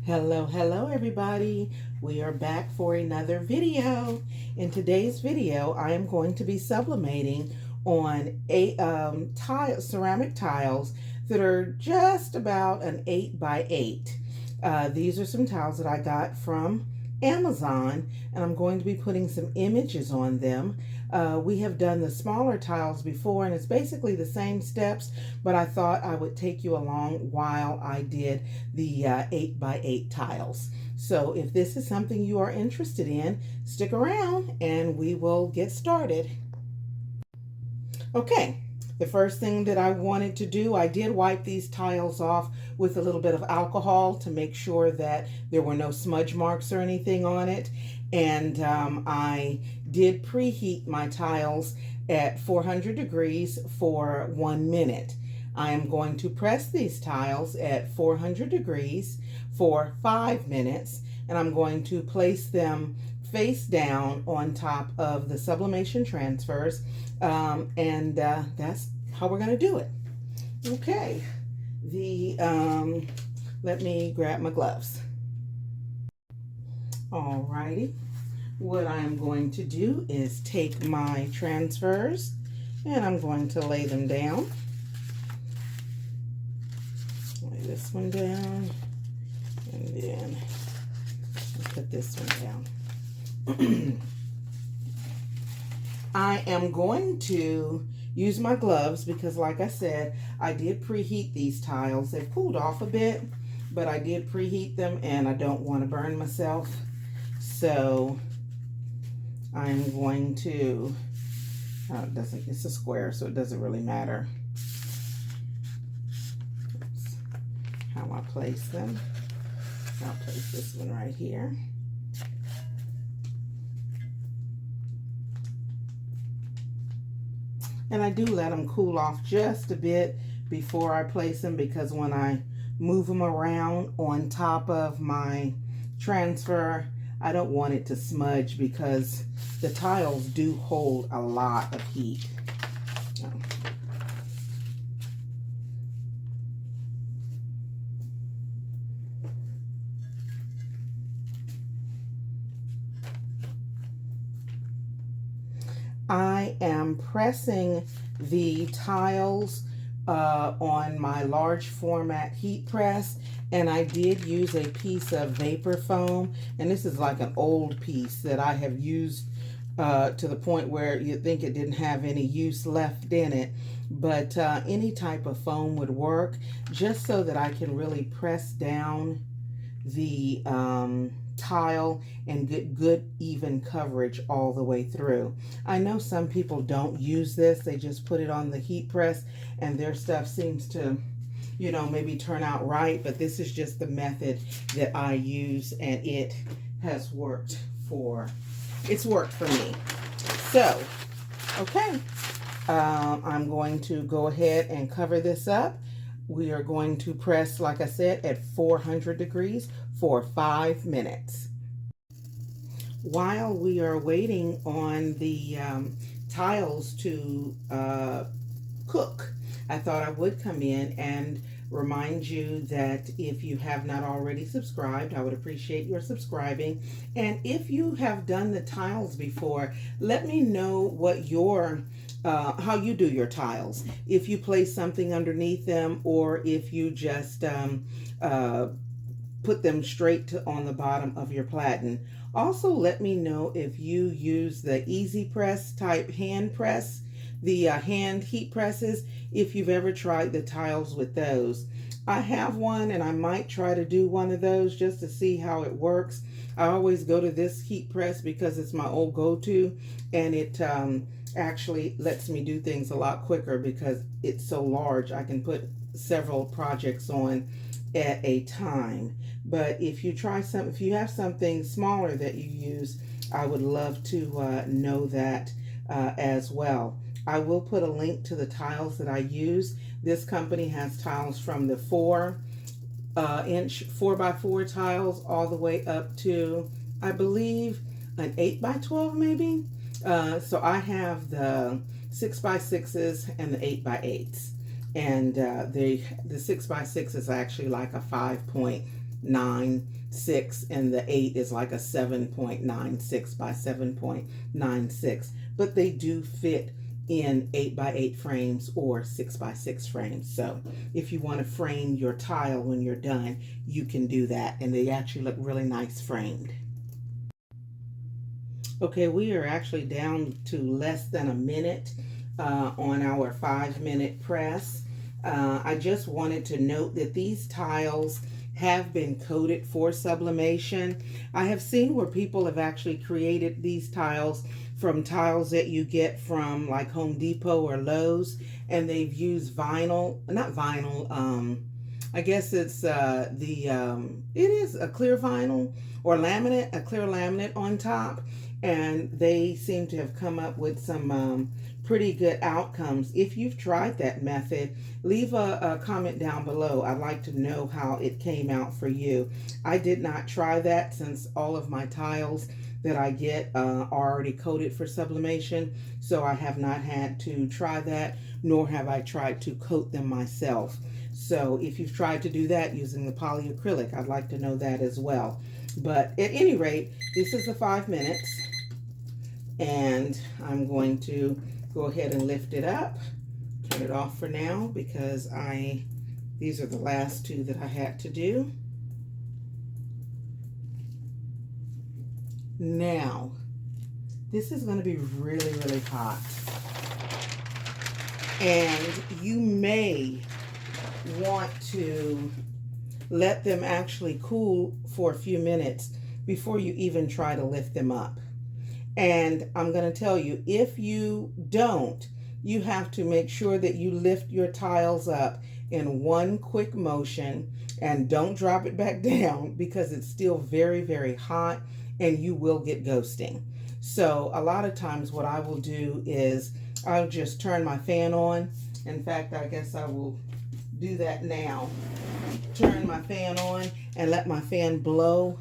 Hello everybody. We are back for another video. In today's video, I am going to be sublimating on ceramic tiles that are just about an 8 by 8. These are some tiles that I got from Amazon, and I'm going to be putting some images on them. We have done the smaller tiles before, and it's basically the same steps, but I thought I would take you along while I did the 8 by 8 tiles. So if this is something you are interested in, stick around and we will get started. Okay. The first thing that I wanted to do, I did wipe these tiles off with a little bit of alcohol to make sure that there were no smudge marks or anything on it. And I did preheat my tiles at 400 degrees for 1 minute. I am going to press these tiles at 400 degrees for 5 minutes, and I'm going to place them face down on top of the sublimation transfers, and that's how we're going to do it. Okay, let me grab my gloves. Alrighty, what I'm going to do is take my transfers and I'm going to lay them down. Lay this one down, and then put this one down. I am going to use my gloves because, like I said, I did preheat these tiles. They've cooled off a bit, but I did preheat them and I don't want to burn myself. So I'm going to, it's a square, so it doesn't really matter. That's how I place them. I'll place this one right here. And I do let them cool off just a bit before I place them, because when I move them around on top of my transfer, I don't want it to smudge because the tiles do hold a lot of heat. I am pressing the tiles on my large format heat press, and I did use a piece of vapor foam, and this is like an old piece that I have used to the point where you'd think it didn't have any use left in it, but any type of foam would work, just so that I can really press down the tile and get good even coverage all the way through. I know some people don't use this, they just put it on the heat press and their stuff seems to, you know, maybe turn out right, but this is just the method that I use, and it has worked for me. So okay, I'm going to go ahead and cover this up. We are going to press, like I said, at 400 degrees for 5 minutes. While we are waiting on the tiles to cook, I thought I would come in and remind you that if you have not already subscribed, I would appreciate your subscribing. And if you have done the tiles before, let me know what your how you do your tiles. If you place something underneath them, or if you just put them straight on the bottom of your platen. Also, let me know if you use the easy press type hand press, the hand heat presses, if you've ever tried the tiles with those. I have one, and I might try to do one of those just to see how it works. I always go to this heat press because it's my old go-to, and it actually lets me do things a lot quicker because it's so large. I can put several projects on at a time. But if you if you have something smaller that you use, I would love to know that as well. I will put a link to the tiles that I use. This company has tiles from the 4-inch 4x4 tiles all the way up to, I believe, an 8x12 maybe. So I have the 6x6s and the 8x8s. And the 6x6 is actually like a 5-point 7.96, and the 8 is like a 7.96 by 7.96. But they do fit in 8x8 frames or 6x6 frames. So if you want to frame your tile when you're done, you can do that, and they actually look really nice framed. Okay, we are actually down to less than a minute on our 5-minute press. I just wanted to note that these tiles have been coated for sublimation. I have seen where people have actually created these tiles from tiles that you get from like Home Depot or Lowe's, and they've used vinyl, not vinyl, I guess it's it is a clear vinyl or laminate, a clear laminate on top, and they seem to have come up with some pretty good outcomes. If you've tried that method, leave a comment down below. I'd like to know how it came out for you. I did not try that since all of my tiles that I get are already coated for sublimation, so I have not had to try that, nor have I tried to coat them myself. So if you've tried to do that using the polyacrylic, I'd like to know that as well. But at any rate, this is the 5 minutes, and I'm going to go ahead and lift it up, turn it off for now, because these are the last two that I had to do. Now, this is going to be really, really hot, and you may want to let them actually cool for a few minutes before you even try to lift them up. And I'm going to tell you, if you don't, you have to make sure that you lift your tiles up in one quick motion and don't drop it back down, because it's still very, very hot and you will get ghosting. So a lot of times what I will do is I'll just turn my fan on. In fact, I guess I will do that now. Turn my fan on and let my fan blow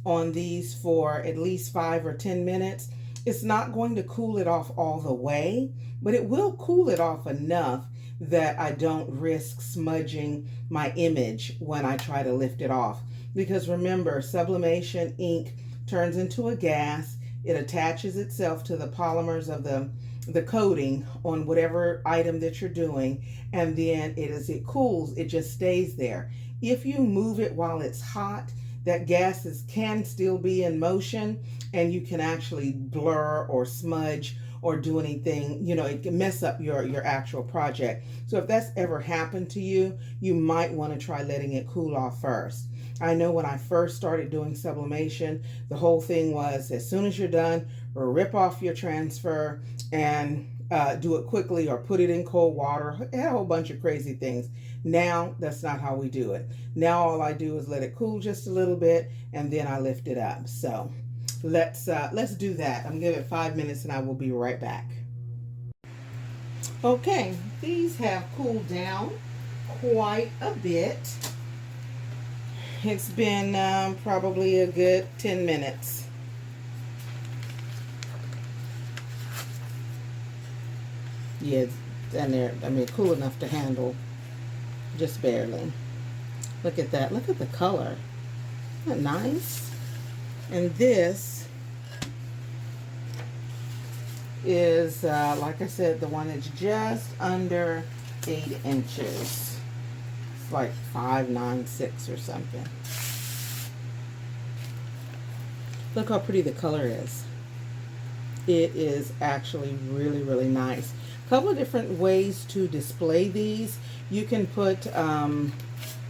on these for at least 5 or 10 minutes. It's not going to cool it off all the way, but it will cool it off enough that I don't risk smudging my image when I try to lift it off. Because remember, sublimation ink turns into a gas. It attaches itself to the polymers of the coating on whatever item that you're doing, and then as it cools, it just stays there. If you move it while it's hot, that gases can still be in motion, and you can actually blur or smudge or do anything, it can mess up your actual project. So if that's ever happened to you, you might want to try letting it cool off first. I know when I first started doing sublimation, the whole thing was, as soon as you're done, rip off your transfer and do it quickly, or put it in cold water. A whole bunch of crazy things. Now, that's not how we do it. Now, all I do is let it cool just a little bit, and then I lift it up. So let's do that. I'm gonna give it 5 minutes, and I will be right back. Okay, these have cooled down quite a bit. It's been probably a good 10 minutes. Yeah, and they're cool enough to handle, just barely. Look at that. Look at the color. Isn't that nice? And this is, like I said, the one that's just under 8 inches. It's like 596 or something. Look how pretty the color is. It is actually really, really nice. A couple of different ways to display these. You can put,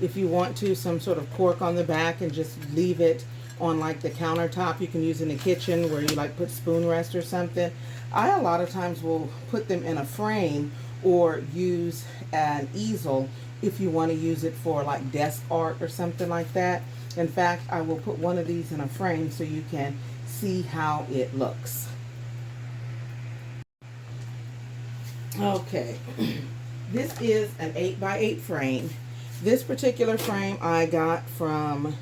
if you want to, some sort of cork on the back and just leave it on like the countertop. You can use in the kitchen where you like put spoon rest or something. I a lot of times will put them in a frame or use an easel if you want to use it for like desk art or something like that. In fact, I will put one of these in a frame so you can see how it looks. Okay, this is an 8x8 frame. This particular frame I got from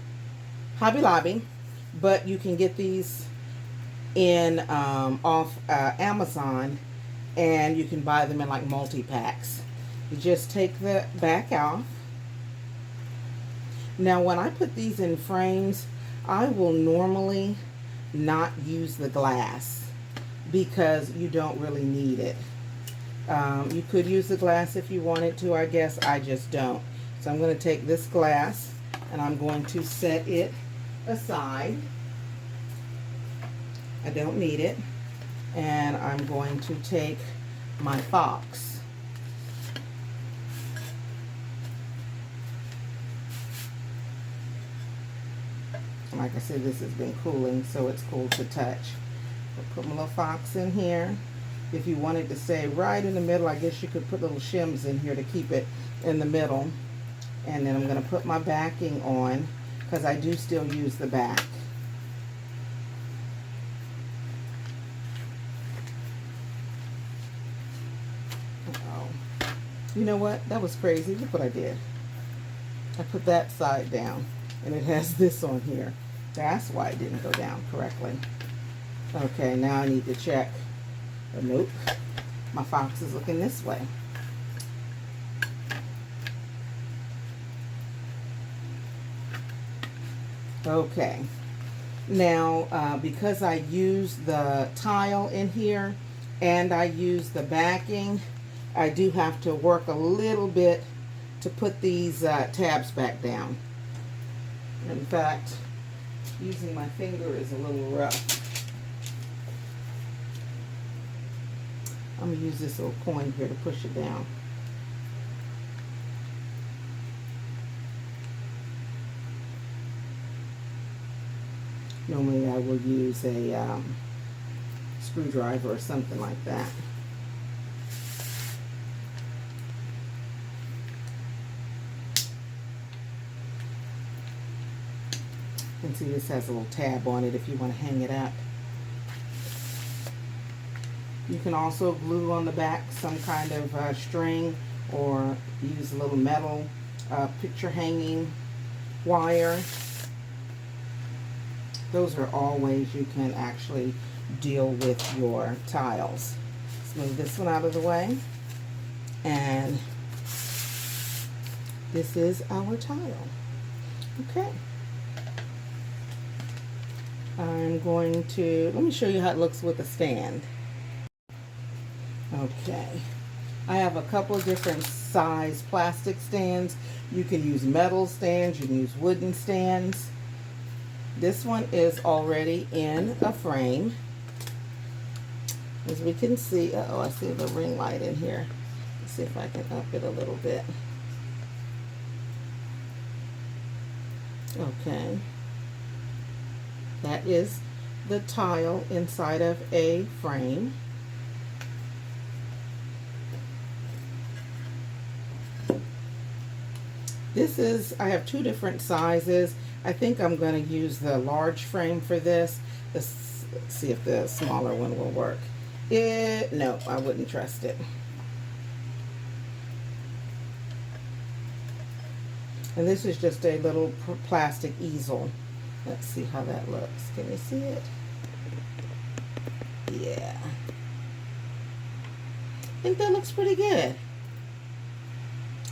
Hobby Lobby, but you can get these in off Amazon, and you can buy them in like multi-packs. You just take the back off. Now when I put these in frames, I will normally not use the glass because you don't really need it. You could use the glass if you wanted to, I guess. I just don't. So I'm going to take this glass and I'm going to set it aside. I don't need it. And I'm going to take my fox. Like I said, this has been cooling, so it's cool to touch. I'll put my little fox in here. If you wanted to stay right in the middle, I guess you could put little shims in here to keep it in the middle. And then I'm going to put my backing on because I do still use the back. Uh-oh. You know what? That was crazy. Look what I did. I put that side down and it has this on here. That's why it didn't go down correctly. Okay, now I need to check. Nope, my fox is looking this way. Okay, now because I use the tile in here and I use the backing, I do have to work a little bit to put these tabs back down. In fact, using my finger is a little rough. I'm going to use this little coin here to push it down. Normally I will use a screwdriver or something like that. You can see this has a little tab on it if you want to hang it up. You can also glue on the back some kind of string or use a little metal picture hanging wire. Those are all ways you can actually deal with your tiles. Let's move this one out of the way. And this is our tile. Okay. I'm going to, let me show you how it looks with a stand. Okay, I have a couple of different size plastic stands. You can use metal stands, you can use wooden stands. This one is already in a frame. As we can see, uh-oh, I see the ring light in here. Let's see if I can up it a little bit. Okay, that is the tile inside of a frame. This is, I have two different sizes. I think I'm going to use the large frame for this. Let's see if the smaller one will work. No, I wouldn't trust it. And this is just a little plastic easel. Let's see how that looks. Can you see it? Yeah. I think that looks pretty good.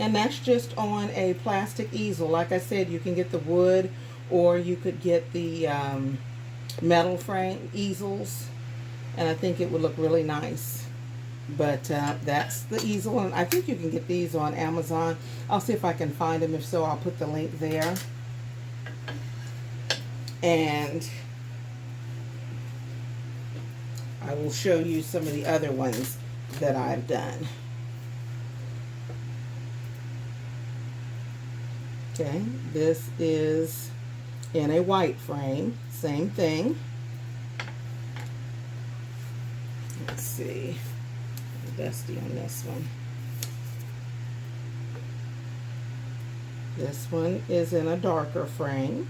And that's just on a plastic easel. Like I said, you can get the wood or you could get the metal frame easels. And I think it would look really nice. But that's the easel. And I think you can get these on Amazon. I'll see if I can find them. If so, I'll put the link there. And I will show you some of the other ones that I've done. Okay, this is in a white frame, same thing. Let's see, dusty on this one. This one is in a darker frame.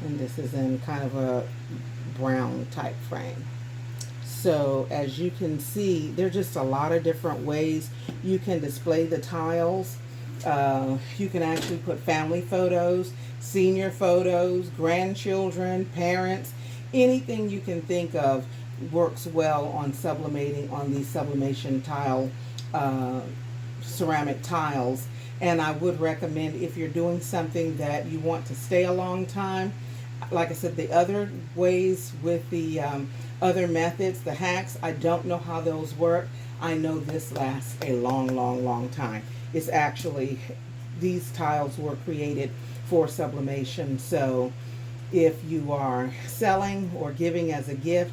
And this is in kind of a brown type frame. So as you can see, there are just a lot of different ways you can display the tiles. You can actually put family photos, senior photos, grandchildren, parents, anything you can think of. works well on sublimating on these sublimation tile ceramic tiles. And I would recommend, if you're doing something that you want to stay a long time, like I said, the other ways with the other methods, the hacks, I don't know how those work. I know this lasts a long, long, long time. It's actually, these tiles were created for sublimation. So if you are selling or giving as a gift,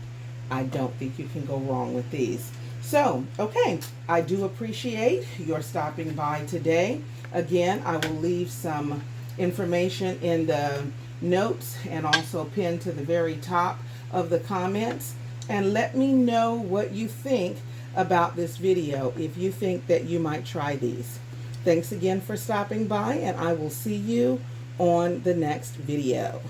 I don't think you can go wrong with these. So, okay, I do appreciate your stopping by today. Again, I will leave some information in the notes and also pinned to the very top of the comments. And let me know what you think about this video, if you think that you might try these. Thanks again for stopping by, and I will see you on the next video.